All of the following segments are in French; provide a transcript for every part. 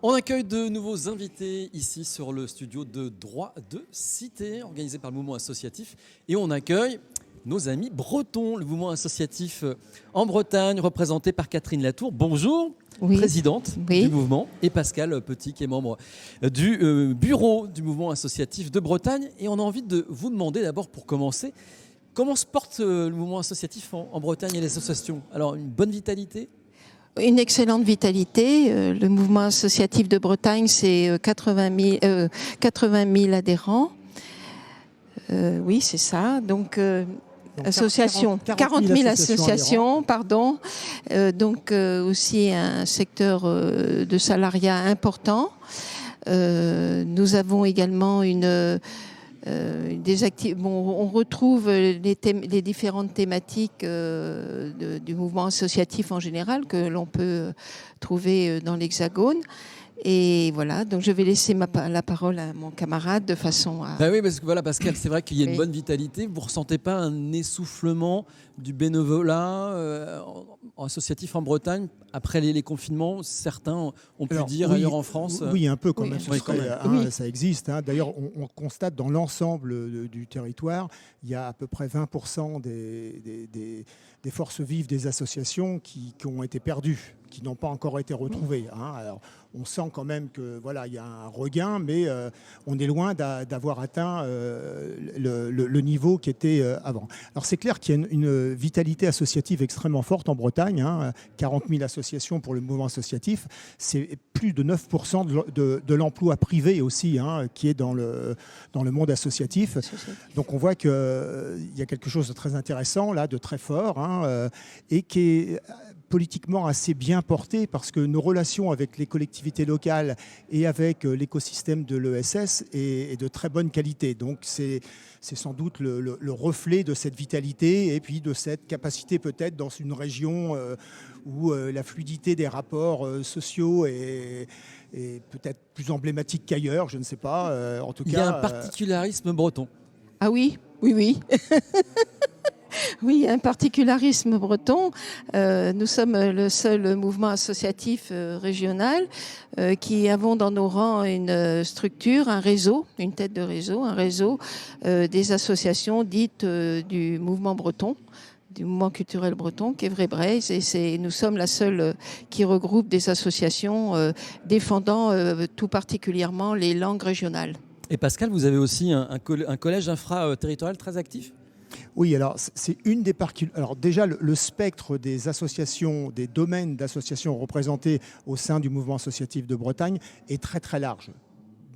On accueille de nouveaux invités ici sur le studio de Droit de Cité, organisé par le mouvement associatif. Et on accueille nos amis bretons, le mouvement associatif en Bretagne, représenté par Catherine Latour. Bonjour, Oui. présidente du mouvement, et Pascal Petit, qui est membre du bureau du mouvement associatif de Bretagne. Et on a envie de vous demander d'abord, pour commencer, comment se porte le mouvement associatif en Bretagne et les associations? Alors, une bonne vitalité? Une excellente vitalité. Le mouvement associatif de Bretagne, c'est 80 000 adhérents. Oui, c'est ça. Donc, associations, 40 000 associations, pardon. Donc, aussi un secteur de salariat important. Nous avons également on retrouve les différentes thématiques du mouvement associatif en général que l'on peut trouver dans l'Hexagone. Et voilà, donc je vais laisser la parole à mon camarade de façon à... Oui, parce que voilà, Pascal, c'est vrai qu'il y a une bonne vitalité. Vous ne ressentez pas un essoufflement du bénévolat associatif en Bretagne après les confinements? Certains ont pu dire ailleurs en France. Oui, un peu quand même. Oui. Ça existe. D'ailleurs, on constate dans l'ensemble du territoire, il y a à peu près 20% des forces vives des associations qui ont été perdues, qui n'ont pas encore été retrouvées. Alors, on sent quand même que voilà, il y a un regain, mais on est loin d'avoir atteint le niveau qui était avant. Alors c'est clair qu'il y a une vitalité associative extrêmement forte en Bretagne. 40 000 associations pour le mouvement associatif, c'est plus de 9% de l'emploi privé aussi qui est dans le monde associatif. Donc on voit qu'il y a quelque chose de très intéressant là, de très fort, et qui est politiquement assez bien porté parce que nos relations avec les collectivités locales et avec l'écosystème de l'ESS est de très bonne qualité. Donc c'est sans doute le reflet de cette vitalité et puis de cette capacité peut-être dans une région où la fluidité des rapports sociaux est peut-être plus emblématique qu'ailleurs, je ne sais pas. En tout cas, il y a un particularisme breton. Ah oui. Oui, un particularisme breton. Nous sommes le seul mouvement associatif régional qui avons dans nos rangs une structure, un réseau, une tête de réseau, un réseau des associations dites du mouvement breton, du mouvement culturel breton, qui est Vrai-Braise, et nous sommes la seule qui regroupe des associations défendant tout particulièrement les langues régionales. Et Pascal, vous avez aussi un collège infra-territorial très actif? Oui, alors c'est une des particularités. Alors déjà, le spectre des associations, des domaines d'associations représentés au sein du mouvement associatif de Bretagne est très très large,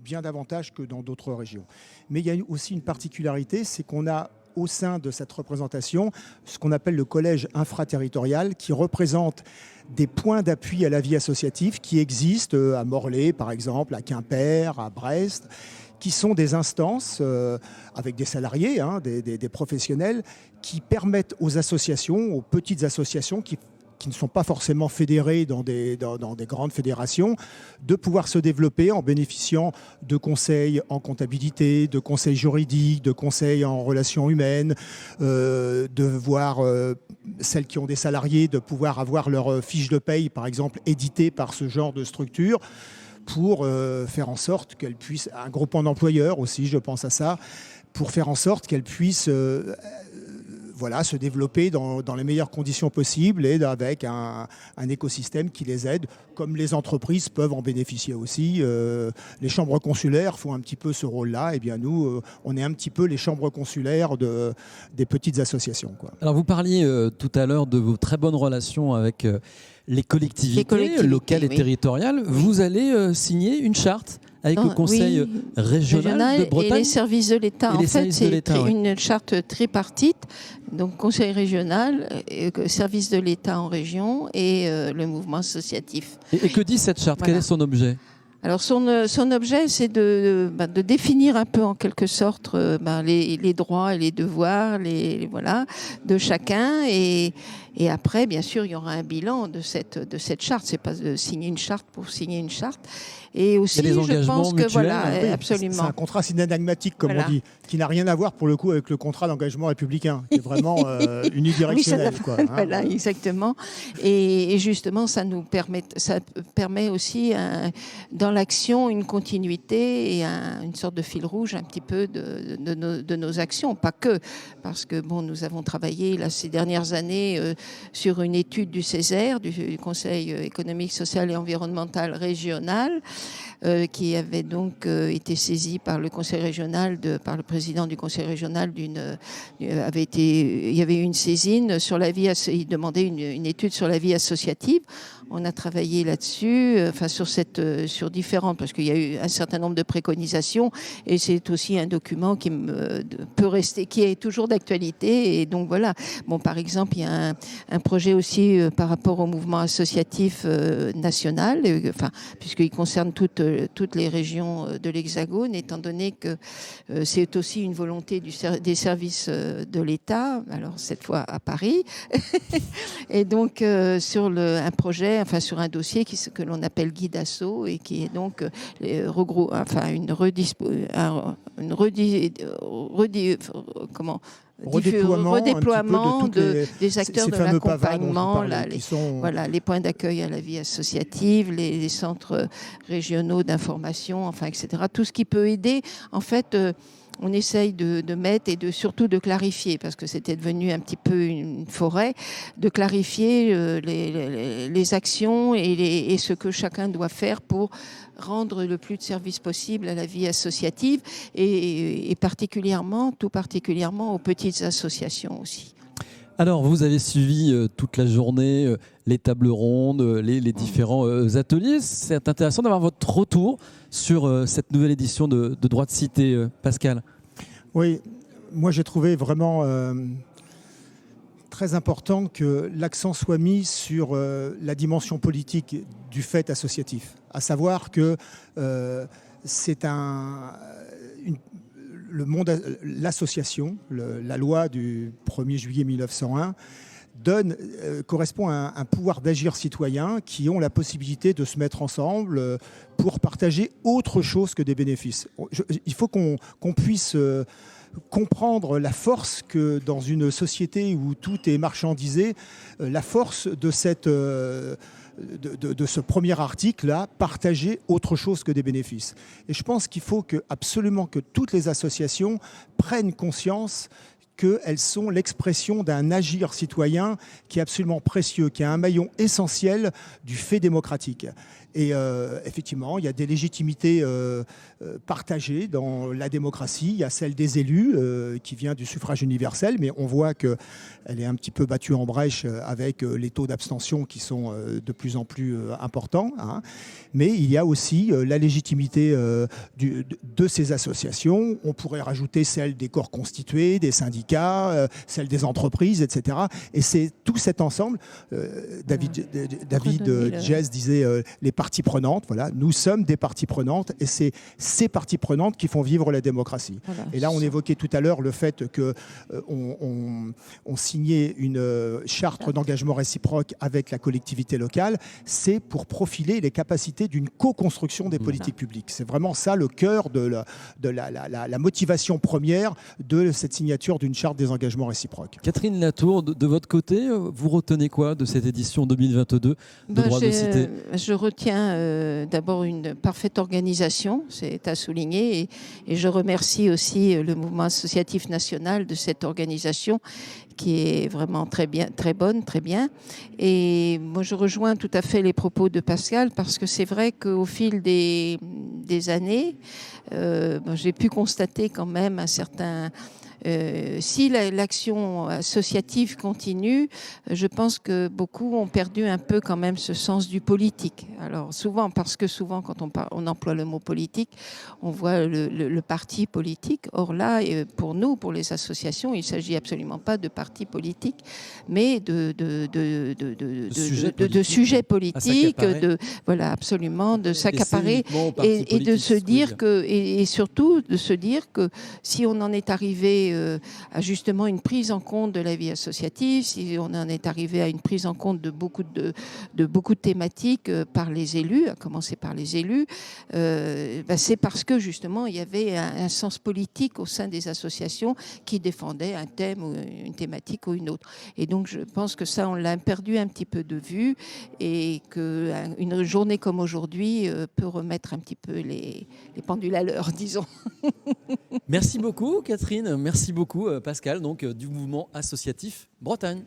bien davantage que dans d'autres régions. Mais il y a aussi une particularité, c'est qu'on a au sein de cette représentation ce qu'on appelle le collège infraterritorial, qui représente des points d'appui à la vie associative qui existent à Morlaix, par exemple, à Quimper, à Brest, qui sont des instances avec des salariés, des professionnels, qui permettent aux associations, aux petites associations qui ne sont pas forcément fédérées dans des grandes fédérations, de pouvoir se développer en bénéficiant de conseils en comptabilité, de conseils juridiques, de conseils en relations humaines, de voir celles qui ont des salariés, de pouvoir avoir leur fiche de paye, par exemple, éditée par ce genre de structure, pour faire en sorte qu'elle puisse, un groupement d'employeurs aussi, je pense à ça, pour faire en sorte qu'elle puisse se développer dans les meilleures conditions possibles et avec un écosystème qui les aide, comme les entreprises peuvent en bénéficier aussi. Les chambres consulaires font un petit peu ce rôle-là. Et bien nous, on est un petit peu les chambres consulaires des petites associations, quoi. Alors vous parliez tout à l'heure de vos très bonnes relations avec les collectivités locales et territoriales. Vous allez signer une charte avec le Conseil régional de Bretagne et les services de l'État. En fait, c'est une charte tripartite, donc Conseil régional, services de l'État en région et le mouvement associatif. Et que dit cette charte? Quel est son objet? Alors son objet, c'est de définir un peu en quelque sorte les droits et les devoirs de chacun, et Et après, bien sûr, il y aura un bilan de cette charte. C'est pas de signer une charte pour signer une charte. Et aussi, il y a des je engagements pense que mutuels. voilà, absolument. C'est un contrat synagmatique, comme on dit, qui n'a rien à voir pour le coup avec le contrat d'engagement républicain, qui est vraiment unidirectionnel. Oui, quoi, hein. Voilà, exactement. Et justement, ça permet aussi dans l'action une continuité et une sorte de fil rouge un petit peu de nos actions, pas que, parce que bon, nous avons travaillé là, ces dernières années sur une étude du CESER, du Conseil économique, social et environnemental régional, qui avait donc été saisi par le conseil régional, par le président du conseil régional il y avait eu une saisine sur la vie, il demandait une étude sur la vie associative. On a travaillé là-dessus, sur différentes, parce qu'il y a eu un certain nombre de préconisations, et c'est aussi un document qui peut rester, qui est toujours d'actualité. Et donc voilà. Bon, par exemple, il y a un projet aussi par rapport au mouvement associatif national, puisqu'il concerne toutes les régions de l'Hexagone, étant donné que c'est aussi une volonté des services de l'État, alors cette fois à Paris, et donc sur un projet, sur un dossier que l'on appelle Guide Asso, et qui est donc redéploiement des acteurs de l'accompagnement, les points d'accueil à la vie associative, les centres régionaux d'information, etc. Tout ce qui peut aider, en fait. On essaye de mettre et surtout de clarifier, parce que c'était devenu un petit peu une forêt, de clarifier les actions et ce que chacun doit faire pour rendre le plus de services possible à la vie associative et tout particulièrement aux petites associations aussi. Alors, vous avez suivi toute la journée les tables rondes, les différents ateliers. C'est intéressant d'avoir votre retour sur cette nouvelle édition de Droit de cité, Pascal. Oui, moi j'ai trouvé vraiment très important que l'accent soit mis sur la dimension politique du fait associatif. À savoir que c'est l'association, la loi du 1er juillet 1901, correspond à un pouvoir d'agir citoyen qui ont la possibilité de se mettre ensemble pour partager autre chose que des bénéfices. Il faut qu'on puisse comprendre la force que dans une société où tout est marchandisé, la force de ce premier article-là, partager autre chose que des bénéfices. Et je pense qu'il faut absolument que toutes les associations prennent conscience qu'elles sont l'expression d'un agir citoyen qui est absolument précieux, qui est un maillon essentiel du fait démocratique. Et effectivement, il y a des légitimités partagées dans la démocratie. Il y a celle des élus qui vient du suffrage universel, mais on voit qu'elle est un petit peu battue en brèche avec les taux d'abstention qui sont de plus en plus importants. Hein. Mais il y a aussi la légitimité de ces associations. On pourrait rajouter celle des corps constitués, des syndicats, celle des entreprises, etc. Et c'est tout cet ensemble. David Jess disait les parties prenantes. Voilà, nous sommes des parties prenantes et c'est ces parties prenantes qui font vivre la démocratie. Voilà, et là, on évoquait tout à l'heure le fait qu'on signait une charte d'engagement réciproque avec la collectivité locale. C'est pour profiler les capacités d'une co-construction des politiques publiques. C'est vraiment ça le cœur de la motivation première de cette signature d'une charte des engagements réciproques. Catherine Latour, de votre côté, vous retenez quoi de cette édition 2022 de Droit de cité ? Je retiens d'abord une parfaite organisation, c'est à souligner, et je remercie aussi le mouvement associatif national de cette organisation qui est vraiment très bien, très bonne, très bien. Et moi, je rejoins tout à fait les propos de Pascal, parce que c'est vrai qu'au fil des années, j'ai pu constater quand même un certain... si l'action associative continue, je pense que beaucoup ont perdu un peu quand même ce sens du politique. Alors souvent, parce que souvent quand on emploie le mot politique, on voit le parti politique. Or là, pour nous, pour les associations, il ne s'agit absolument pas de parti politique, mais de sujets politiques, voilà, absolument, de s'accaparer et de se dire que, et surtout de se dire que si on en est arrivé à justement une prise en compte de la vie associative, si on en est arrivé à une prise en compte de beaucoup de thématiques par les élus, à commencer par les élus, c'est parce que justement il y avait un sens politique au sein des associations qui défendaient un thème ou une thématique ou une autre. Et donc je pense que ça, on l'a perdu un petit peu de vue, et qu'une journée comme aujourd'hui peut remettre un petit peu les pendules à l'heure, disons. Merci beaucoup Catherine, merci beaucoup Pascal, donc du mouvement associatif Bretagne.